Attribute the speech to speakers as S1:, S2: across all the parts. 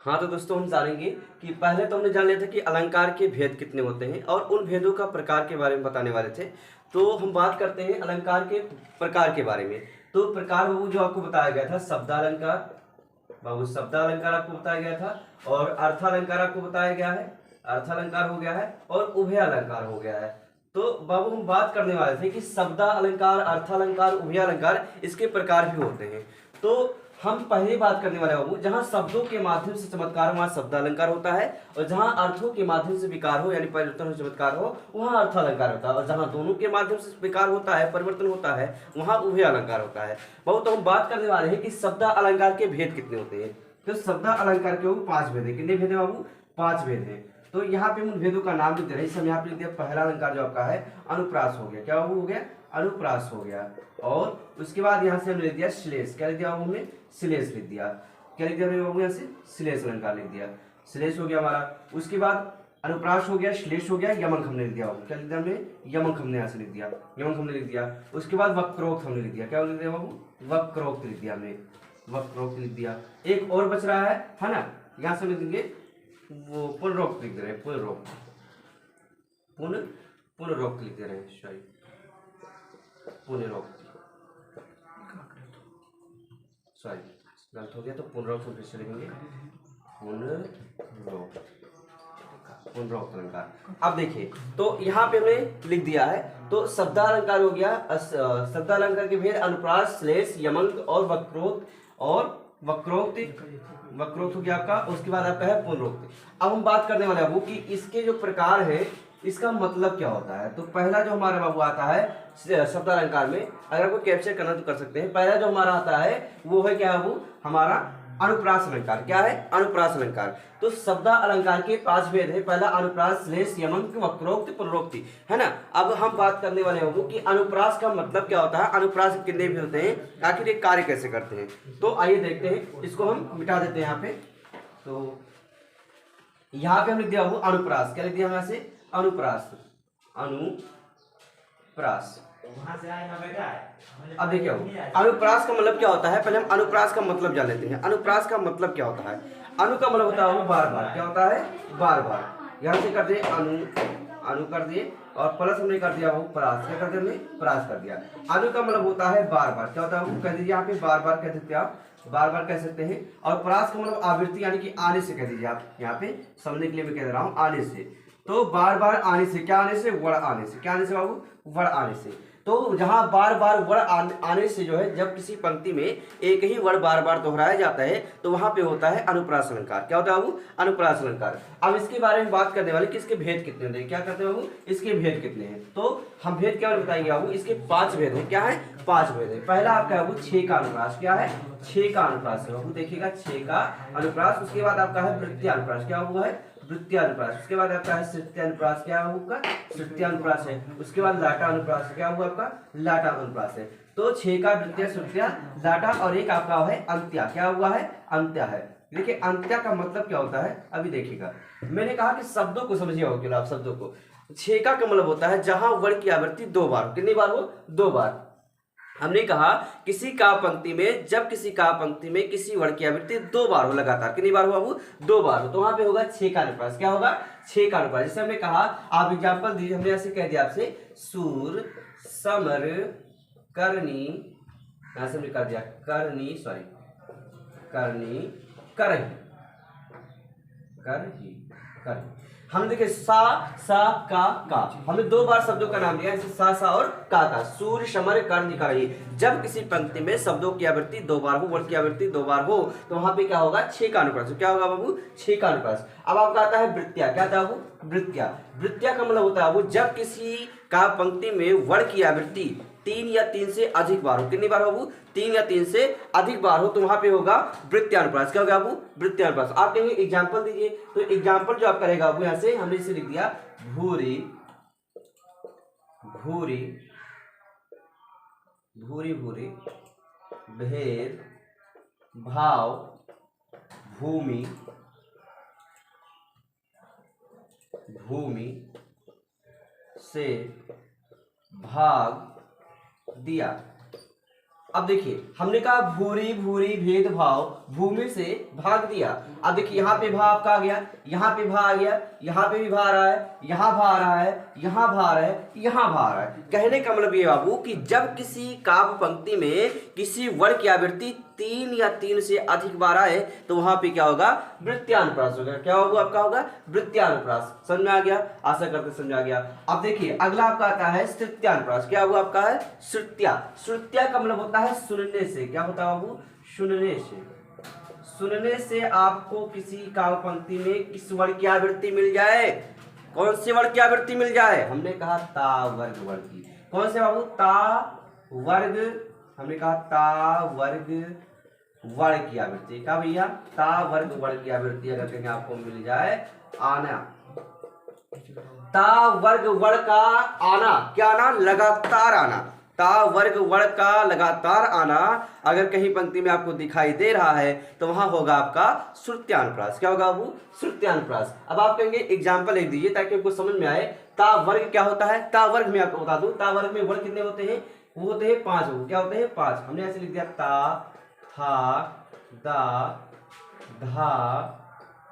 S1: हाँ, तो दोस्तों हम जानेंगे कि पहले तो हमने जान लिया था कि अलंकार के भेद कितने होते हैं और उन भेदों का प्रकार के बारे में बताने वाले थे। तो हम बात करते हैं अलंकार के प्रकार के बारे में। तो प्रकार बाबू जो आपको बताया गया था शब्दालंकार, बाबू शब्दालंकार आपको बताया गया था और अर्थालंकार आपको बताया गया है, अर्थालंकार हो गया है और उभयालंकार हो गया है। तो बाबू हम बात करने वाले थे कि शब्दालंकार, अर्थालंकार, उभयालंकार इसके प्रकार भी होते हैं। तो हम पहले बात करने वाले बाबू जहां शब्दों के माध्यम से चमत्कार वहां शब्दालंकार होता है और जहां अर्थों के माध्यम से विकार हो यानी परिवर्तन हो चमत्कार हो वहां अर्थालंकार होता है और जहां दोनों के माध्यम से विकार होता है परिवर्तन होता है वहां उभयालंकार होता है। बाबू तो हम बात करने वाले हैं कि शब्दालंकार के भेद कितने होते हैं। तो शब्दालंकार के बाबू 5 भेद है। कितने भेद है बाबू? 5 भेद है। तो यहाँ पे हम उन भेदों का नाम लिख दे रहे हैं। हम यहाँ पे लिख दिया पहला अलंकार जो आपका है अनुप्रास हो गया। क्या हो गया? अनुप्रास हो गया। और उसके बाद यहाँ से हमने लिख दिया श्लेष। क्या लिख दिया हमने? श्लेष लिख दिया। क्या लिख दिया बाबू? यहाँ से श्लेष अलंकार लिख दिया। श्लेष हो गया हमारा। उसके बाद अनुप्रास हो गया, श्लेष हो गया, यमक हमने लिख दिया। क्या लिख दिया हमने? यमक हमने यहाँ से लिख दिया, यमक हमने लिख दिया। उसके बाद वक्रोक्त हमने लिख दिया। क्या लिख दिया बाबू? वक्रोक्त लिख दिया हमने, वक्रोक्त लिख दिया। एक और बच रहा है ना? यहाँ से लिख देंगे वो पुनरोक्त लिख दे रहे हैं, पुनरोक्त, पुनरोक्त लिख दे रहे हैं, सॉरी पुनरोक्त, सॉरी गलत हो गया। तो पुनरोक्त हम फिर से लिखेंगे पुनरोक्त, पुनरोक्त अलंकार। अब देखिए तो यहाँ पे हमने लिख दिया है। तो शब्दालंकार हो गया, शब्दालंकार के भेद अनुप्रास, श्लेष, यमक और वक्रोक्त, और वक्रोक्त, वक्रोक्त हो गया आपका। उसके बाद आपका है पुनरोक्त। अब हम बात करने वाले बाबू कि इसके जो प्रकार है इसका मतलब क्या होता है। तो पहला जो हमारा बाबू आता है शब्दालंकार में, अगर आपको कैप्चर करना तो कर सकते हैं। पहला जो हमारा आता है वो है क्या बाबू? हमारा अनुप्रास अलंकार। क्या है? अनुप्रास अलंकार। तो शब्दा अलंकार के 5 भेद है। पहला अनुप्रास, श्लेष, यमक, वक्रोक्त, पुनरोक्ति, है ना। अब हम बात करने वाले होंगे कि अनुप्रास का मतलब क्या होता है, अनुप्रास कितने भेद होते हैं, आखिर ये कार्य कैसे करते हैं। तो आइए देखते हैं। इसको हम मिटा देते हैं यहाँ पे। तो यहाँ पे हम लिख दिया वो अनुप्रास। क्या लिख दिया यहाँ से? अनुप्रास, अनुप्रास। अब देखिए अनुप्रास का मतलब क्या होता है, पहले हम अनुप्रास का मतलब जान लेते हैं। अनुप्रास का मतलब क्या होता है? अनु का मतलब होता है वो बार बार। क्या होता है? बार बार। यहाँ से कर दिए अनु, अनु कर दिए और प्लस हमने कर दिया वो प्रास। क्या कर दिया हमने? प्रास कर दिया। अनु का मतलब होता है बार बार। क्या होता है वो? कह दीजिए यहाँ पे बार बार कह सकते हैं आप, बार बार कह सकते हैं। और प्रास का मतलब आवृत्ति यानी कि आने से कह दीजिए आप। यहाँ पे समझने के लिए मैं कह रहा हूँ आने से। तो बार बार आने से, क्या आने से? वर्ण आने से। क्या आने से बाबू? वर्ण आने से। तो जहां बार बार वर्ण आने से जो है, जब किसी पंक्ति में एक ही वर्ण बार बार दोहराया जाता है तो वहां पे होता है अनुप्रास अलंकार। क्या होता है बाबू? अनुप्रास अलंकार। अब इसके बारे में बात करने वाले कि इसके भेद कितने होते हैं। क्या करते हैं बाबू? इसके भेद कितने हैं। तो हम भेद क्या बताएंगे बाबू? इसके 5 भेद हैं। क्या है? 5 भेद है। पहला आपका है बाबू 6 का अनुप्रास। क्या है? 6 का अनुप्रास है बाबू, देखिएगा 6 का अनुप्रास। उसके बाद आपका है वृत्तीय अनुप्रास। क्या हुआ है? वृत्तीय अनुप्रास। उसके बाद आपका है श्रुत्य अनुप्रास। क्या होगा? श्रुत्य अनुप्रास है। उसके बाद लाटा अनुप्रास। क्या हुआ आपका? लाटा अनुप्रास है। तो 6 का वृत्तीय, श्रुत्य, लाटा और एक आपका है अंत्या। क्या हुआ है? अंत्या है। देखिए अंत्या का मतलब क्या होता है अभी देखिएगा। मैंने कहा कि शब्दों को समझिए होगा आप शब्दों को। 6 का मतलब होता है जहां वर्ण की आवृत्ति 2 बार हो। कितनी बार हो? 2 बार। हमने कहा किसी का पंक्ति में, जब किसी का पंक्ति में किसी वर्ण की आवृत्ति 2 बार हो लगातार। कितनी बार हो बाबू? 2 बार हो। तो वहां पे होगा 6 का अनुप्रास। क्या होगा? 6 का अनुप्रास। जैसे हमने कहा, आप एग्जांपल दीजिए। हमने ऐसे कह दिया आपसे सूर, समर, करनी, यहां से हमने कर दिया करनी, सॉरी करनी, करही, करही, करही। हम देखे सा, सा, का। हमने 2 बार शब्दों का नाम लिया, जैसे सा, सा और का। सूर्य, समर, कर, करही। जब किसी पंक्ति में शब्दों की आवृत्ति 2 बार हो, वर्ण की आवृत्ति 2 बार हो, तो वहां पे क्या होगा? 6 का अनुप्रास। क्या होगा बाबू? 6 का अनुप्रास। अब आपका आता है वृत्तिया। क्या था बाबू? वृत्तिया। वृत्तिया का मतलब होता है बाबू जब किसी का पंक्ति में वर्ण की आवृत्ति 3 या 3 से अधिक बार हो। कितनी बार बाबू? 3 या 3 से अधिक बार हो, तो वहां पे होगा वृत्त्यानुप्रास। क्या होगा बाबू? वृत्त्यानुप्रास। आप कहेंगे एग्जांपल दीजिए, तो एग्जांपल जो आप करेगा बाबू, यहां से हमने इसे लिख दिया भूरी, भूरी, भूरी, भूरी, भेद, भाव, भूमि, भूमि से भाग दिया। अब देखिए हमने कहा भूरी भूरी भेदभाव भूमि से भाग दिया। अब देखिए यहाँ पे भा आपका आ गया, यहाँ पे भा आ गया, यहाँ पे भी भा आ रहा है, यहाँ भा आ रहा है, यहाँ भा आ रहा है, यहाँ भा आ रहा है। कहने का मतलब ये बाबू कि जब किसी काव्य पंक्ति में किसी वर्ण की आवृत्ति 3 या 3 से अधिक बार आए तो वहां पे क्या होगा, वृत्त्यानुप्रास होगा। क्या होगा आपका, होगा वृत्त्यानुप्रास। समझ में आ गया, आशा करते समझ आ गया। अब देखिए अगला आपका आता है श्रुत्यानुप्रास। क्या हुआ आपका है, श्रुत्या। श्रुत्या का मतलब होता है सुनने से। क्या होता है बाबू, सुनने से। सुनने से आपको किसी काव्य पंक्ति में किस वर्ण की आवृत्ति मिल जाए, कौन से वर्ण की आवृत्ति मिल जाए, हमने कहा ता वर्ग वर्ण की। कौन से बाबू, ता वर्ग, हमने कहा ता वर्ग वर्ण की आवृत्ति। क्या भैया, ता वर्ग वर्ण की आवृत्ति अगर कहीं आपको मिल जाए, आना, ता वर्ग वर्ण का आना, क्या आना, लगातार आना। ता वर्ग वर्ण का लगातार आना अगर कहीं पंक्ति में आपको दिखाई दे रहा है तो वहां होगा आपका श्रुत्यानुप्रास। क्या होगा बाबू, श्रुत्यानुप्रास। अब आप कहेंगे एग्जाम्पल लिख दीजिए ताकि आपको समझ में आए। ता वर्ग क्या होता है, ता वर्ग में आपको बता दूं, ता वर्ग में वर्ण कितने होते हैं, वो होते हैं 5। वो क्या होते हैं, 5। हमने ऐसे लिख दिया, ता, था, दा, धा,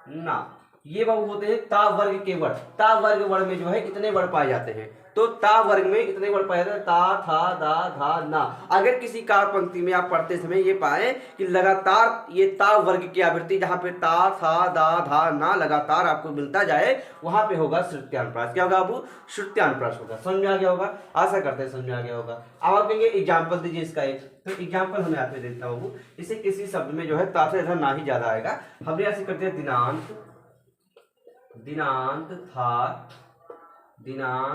S1: ना। ये बाबू होते हैं ता वर्ग के वर्ण। ता वर्ग वर्ण में जो है इतने वर्ण पाए जाते हैं। तो ता वर्ग में इतने वर्ण पाए जाते हैं, ता, था, दा, धा, ना। अगर किसी काव्य पंक्ति में आप पढ़ते समय ये पाए कि लगातार ये ता वर्ग की आवृत्ति जहां पे ता, था, दा, धा, ना लगातार आपको मिलता जाए वहां पे होगा श्रुत्यानुप्रास। क्या होगा बाबू, श्रुत्यानुप्रास होगा। समझ में आ गया होगा, आशा करते हैं समझ में आ गया होगा। अब आप कहेंगे एग्जाम्पल दीजिए इसका एक, तो एग्जाम्पल हमें यहाँ पे देता हूँ। इसे किसी शब्द में जो है ता से ना ही ज्यादा आएगा। हमने ऐसे करते हैं, दिनांक, दिनांक था, दिनांक